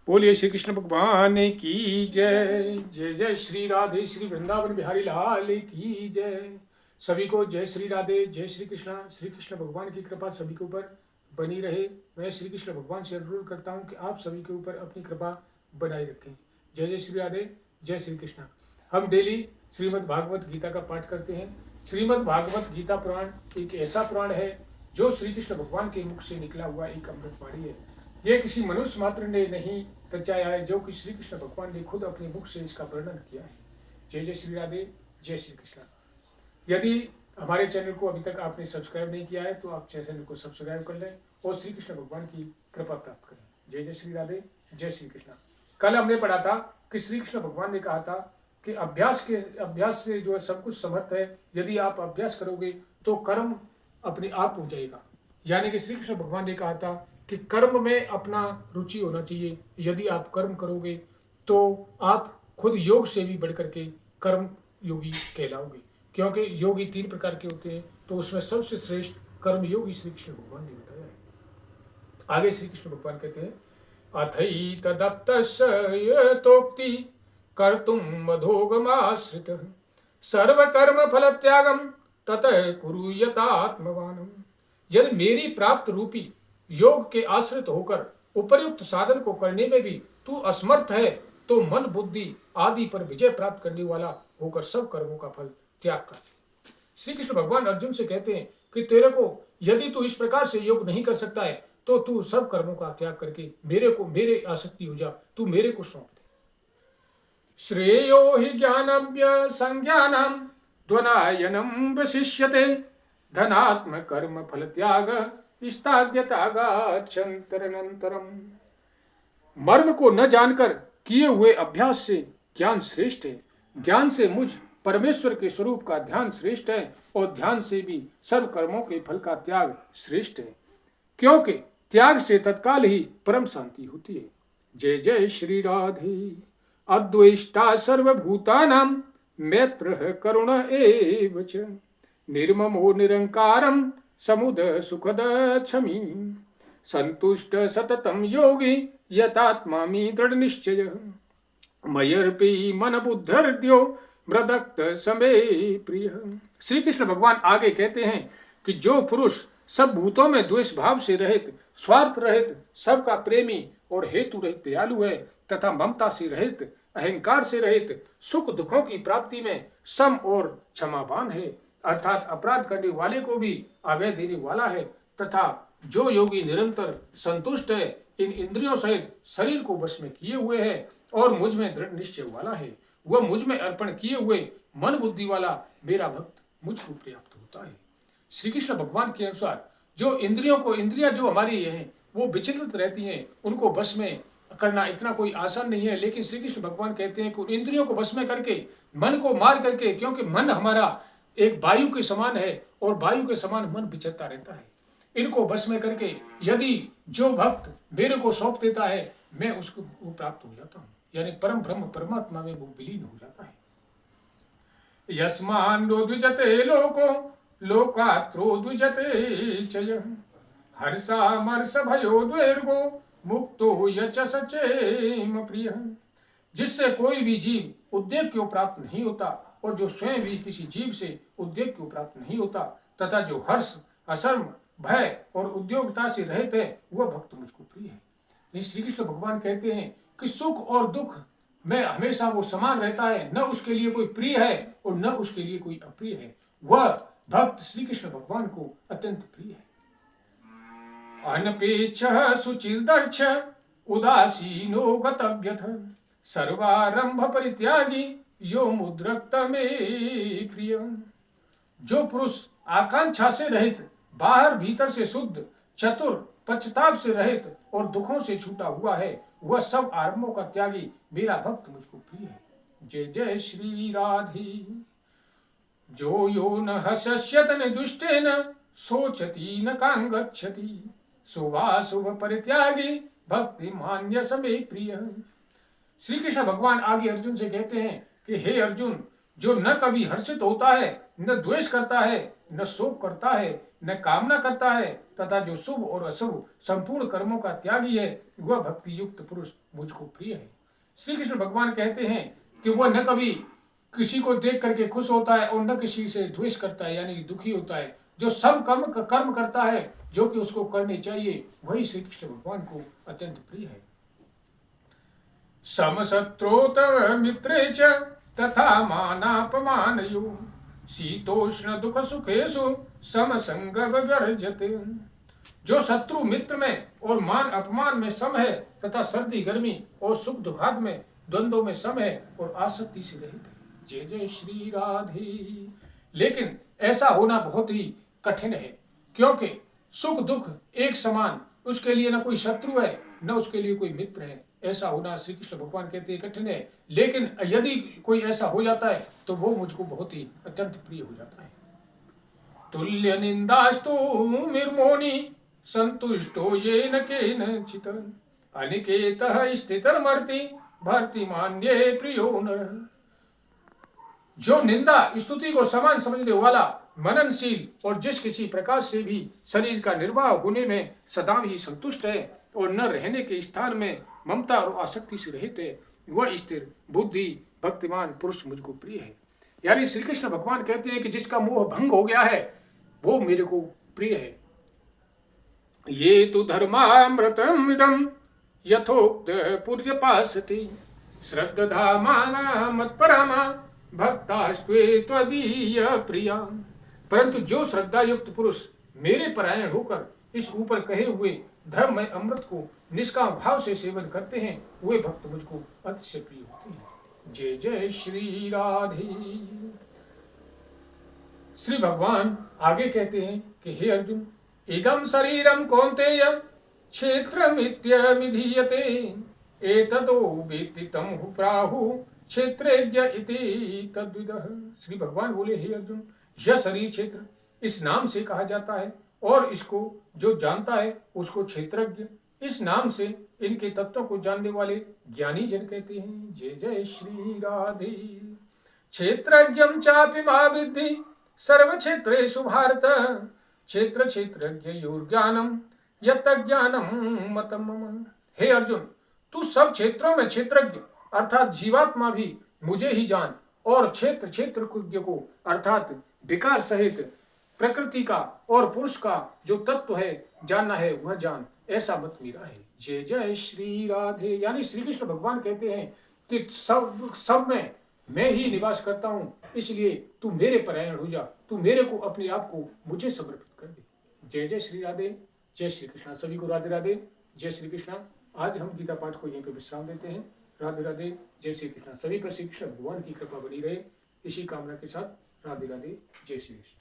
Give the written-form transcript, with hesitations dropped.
बोलिए श्री कृष्ण भगवान की जय। जय जय श्री राधे, श्री वृंदावन बिहारी लाल की जय। सभी को जय श्री राधे, जय श्री कृष्णा। श्री कृष्ण भगवान की कृपा सभी के ऊपर बनी रहे। मैं श्री कृष्ण भगवान से अनुरोध करता हूँ कि आप सभी के ऊपर अपनी कृपा बनाए रखें। जय जय श्री राधे, जय श्री कृष्णा। हम डेली श्रीमद् भागवत गीता का पाठ करते हैं। श्रीमद् भागवत गीता पुराण एक ऐसा पुराण है जो श्री कृष्ण भगवान के मुख से निकला हुआ एक अमृतवाणी है। ये किसी मनुष्य मात्र ने नहीं रचाया है, जो कि श्री कृष्ण भगवान ने खुद अपने मुख से इसका वर्णन किया है। जय जय श्री राधे, जय श्री कृष्ण। यदि हमारे चैनल को अभी तक आपने सब्सक्राइब नहीं किया है तो आप चैनल को सब्सक्राइब कर लें और श्री कृष्ण भगवान की कृपा प्राप्त करें। जय जय श्री राधे, जय श्री कृष्ण। कल हमने पढ़ा था कि श्री कृष्ण भगवान ने कहा था कि अभ्यास से जो है सब कुछ समर्थ है। यदि आप अभ्यास करोगे तो कर्म अपने आप हो जाएगा। यानी कि श्री कृष्ण भगवान ने कहा था कि कर्म में अपना रुचि होना चाहिए। यदि आप कर्म करोगे तो आप खुद योग से भी बढ़ करके कर्म योगी कहलाओगे, क्योंकि योगी 3 प्रकार के होते हैं, तो उसमें सबसे श्रेष्ठ कर्म योगी श्री कृष्ण भगवान ने बताया है। आगे श्री कृष्ण भगवान कहते हैं, अथैतदप्तस्यतोक्ति कर्तुम मधोगमाश्रित सर्वकर्म फल त्यागम ततः कुरु यतात्मवानम। यदि मेरी प्राप्त रूपी योग के आश्रित होकर उपर्युक्त साधन को करने में भी तू असमर्थ है तो मन बुद्धि आदि पर विजय प्राप्त करने वाला होकर सब कर्मों का फल त्याग कर। श्री कृष्ण भगवान अर्जुन से कहते हैं कि तेरे को यदि तू इस प्रकार से योग नहीं कर सकता है तो तू सब कर्मों का त्याग करके मेरे आसक्ति हो जा, तू मेरे को सौंप दे। श्रेयो हि ज्ञानव्य संज्ञानम द्वनायनम वशिष्यते धनात्म कर्म फल त्याग इष्टाज्ञतागाच्छन्तरनन्तरम्। मर्म को न जानकर किए हुए अभ्यास से ज्ञान श्रेष्ठ है। ज्ञान से मुझ परमेश्वर के स्वरूप का ध्यान श्रेष्ठ है और ध्यान से भी सर्व कर्मों के फल का त्याग श्रेष्ठ है, क्योंकि त्याग से तत्काल ही परम शांति होती है। जय जय श्री राधे। अद्वेष्टा सर्वभूतानां मैत्रः करुण एव च निर्ममो निरंकारं समुद सुखद क्षमी संतुष्ट सततम योगी यतात्मामि दृढ़ निश्चय मयर्पि मन बुद्धर्द्यो मृदक्त समय प्रिय। श्री कृष्ण भगवान आगे कहते हैं कि जो पुरुष सब भूतों में द्वेष भाव से रहित, स्वार्थ रहित, सबका प्रेमी और हेतु रहित दयालु है तथा ममता से रहित, अहंकार से रहित, सुख दुखों की प्राप्ति में सम और क्षमावान है, अर्थात अपराध करने वाले को भी आगे देने वाला है, तथा जो योगी निरंतर संतुष्ट है, इन इंद्रियों सहित शरीर को वश में किए हुए है और मुझ में दृढ़ निश्चय वाला है, वह मुझ में अर्पण किए हुए मन बुद्धि वाला मेरा भक्त मुझको पर्याप्त होता है। श्री कृष्ण भगवान के अनुसार जो इंद्रियां जो हमारी हैं वो विचलित रहती हैं, उनको वश में करना इतना कोई आसान नहीं है। लेकिन श्री कृष्ण भगवान कहते हैं कि इंद्रियों को वश में करके, मन को मार करके, क्योंकि मन हमारा एक वायु के समान है और वायु के समान मन विचरता रहता है, इनको वश में करके यदि जो भक्त मेरे को सौंप देता है मैं उसको वो प्राप्त हो जाता हूँ, यानी परम ब्रह्म परमात्मा में वो विलीन हो जाता है। यस्मान् द्विजते लोको लोकात्रो द्विजते चय हर्षामर्ष भयो द्वेर्गो मुक्तो यच सचेम प्रिय। जिससे कोई भी जीव उद्वेग को प्राप्त नहीं होता और जो स्वयं भी किसी जीव से उद्वेग को प्राप्त नहीं होता तथा जो हर्ष, असर्म, भय और उद्योगता से रहित है वह भक्त मुझको प्रिय है। श्री कृष्ण भगवान कहते हैं कि सुख और दुख में हमेशा वो समान रहता है, न उसके लिए कोई प्रिय है और न उसके लिए कोई अप्रिय है। वह भक्त श्री कृष्ण भगवान को अत्यंत प्रिय है। अनपेक्षः सुचिर्दर्श उदासीनो गतव्यथ सर्वारंभ परित्यागी यो मुद्रक्त मे प्रिय। जो पुरुष आकांक्षा से रहित, बाहर भीतर से शुद्ध, चतुर, पश्चाताप से रहित और दुखों से छूटा हुआ है, वह सब आरंभों का त्यागी मेरा भक्त मुझको प्रिय है। जय जय श्री राधे। जो यो न हस्यत न दुष्टेन सोचती न कांगच्छति शुभाशुभ परित्यागी भक्ति मान्य समय प्रिय। श्री कृष्ण भगवान आगे अर्जुन से कहते हैं कि हे अर्जुन, जो न कभी हर्षित होता है, न द्वेष करता है, न शोक करता है, न कामना करता है, तथा जो शुभ और अशुभ संपूर्ण कर्मों का त्यागी है, वह भक्ति युक्त पुरुष मुझको प्रिय है। श्री कृष्ण भगवान कहते हैं कि वह न कभी किसी को देख करके खुश होता है और न किसी से द्वेष करता है, यानी दुखी होता है। जो सब कर्म करता है जो कि उसको करने चाहिए, वही श्री कृष्ण भगवान को अत्यंत प्रिय है। समशत्रो तव मित्रे च तथा मानापमानयो शीतोष्ण दुख सुखेषु समसंग व्यर्जते। जो शत्रु मित्र में और मान अपमान में सम है, तथा सर्दी गर्मी और सुख दुखाद में द्वंद्वों में सम है और आसक्ति से रहित है। जय जय श्री राधे। लेकिन ऐसा होना बहुत ही कठिन है, क्योंकि सुख दुख एक समान, उसके लिए न कोई शत्रु है न उसके लिए कोई मित्र है। ऐसा होना श्री कृष्ण भगवान कहते हैं कठिन है, लेकिन यदि कोई ऐसा हो जाता है तो वो मुझको बहुत ही अत्यंत प्रिय हो जाता है। तुल्य निंदास्तु निर्मोनि संतुष्टो येन केनचित् अनिकेतः स्थितर्मर्ति भर्ति मान्ये प्रियो नरः। जो निंदा स्तुति को समान समझने वाला, मननशील और जिस किसी प्रकार से भी शरीर का निर्वाह होने में सदा ही संतुष्ट है और न रहने के स्थान में ममता और आसक्ति से रहित है, वह स्थिर बुद्धि भक्तिमान पुरुष मुझको प्रिय है। यानी श्री कृष्ण भगवान कहते हैं कि जिसका मोह भंग हो गया है वो मेरे को प्रिय है। ये तो धर्मामृतम इदम यथोक्त पूर्यपासति श्रद्धामाना मत्परमा भक्तास्त्वे त्वदीय प्रिया। परंतु जो श्रद्धा युक्त पुरुष मेरे परायण होकर इस ऊपर कहे हुए धर्म में अमृत को निष्काम भाव से सेवन करते हैं, वे भक्त मुझको अतिशय प्रिय होते हैं। जय जय श्री राधे। श्री भगवान आगे कहते हैं कि हे अर्जुन, इदं शरीरं कौन्तेय क्षेत्रमित्यभिधीयते एतदो वेत्ति तं प्राहुः क्षेत्रज्ञ इति तद्विदः। श्री भगवान बोले, हे अर्जुन, यह शरीर क्षेत्र इस नाम से कहा जाता है और इसको जो जानता है उसको क्षेत्रज्ञ, इस नाम से इनके तत्वों को जानने वाले ज्ञानी जन कहते हैं। जय जय श्री राधे। क्षेत्रज्ञं चापि मा विद्धि सर्व क्षेत्रेषु भारत क्षेत्र क्षेत्रज्ञयोर्ज्ञानम यत्ज्ञानम मतम मम। हे अर्जुन, तू सब क्षेत्रों में क्षेत्रज्ञ अर्थात जीवात्मा भी मुझे ही जान, और क्षेत्र क्षेत्रज्ञ को अर्थात विकार सहित प्रकृति का और पुरुष का जो तत्व है जानना है वह जान, ऐसा मत मेरा है। जय जय श्री राधे। यानी श्री कृष्ण भगवान कहते हैं कि सब में मैं ही निवास करता हूँ, इसलिए तू मेरे परायण हो जा, तू मेरे को अपने आप को मुझे समर्पित कर दे। जय जय श्री राधे। जय श्री कृष्णा। सभी को राधे राधे। जय श्री कृष्णा। आज हम गीता पाठ को यहीं पे विश्राम देते हैं। राधे राधे। जय श्री कृष्णा। सभी पर श्री कृष्ण भगवान की कृपा बनी रहे, इसी कामना के साथ राधे राधे। जय श्री कृष्ण।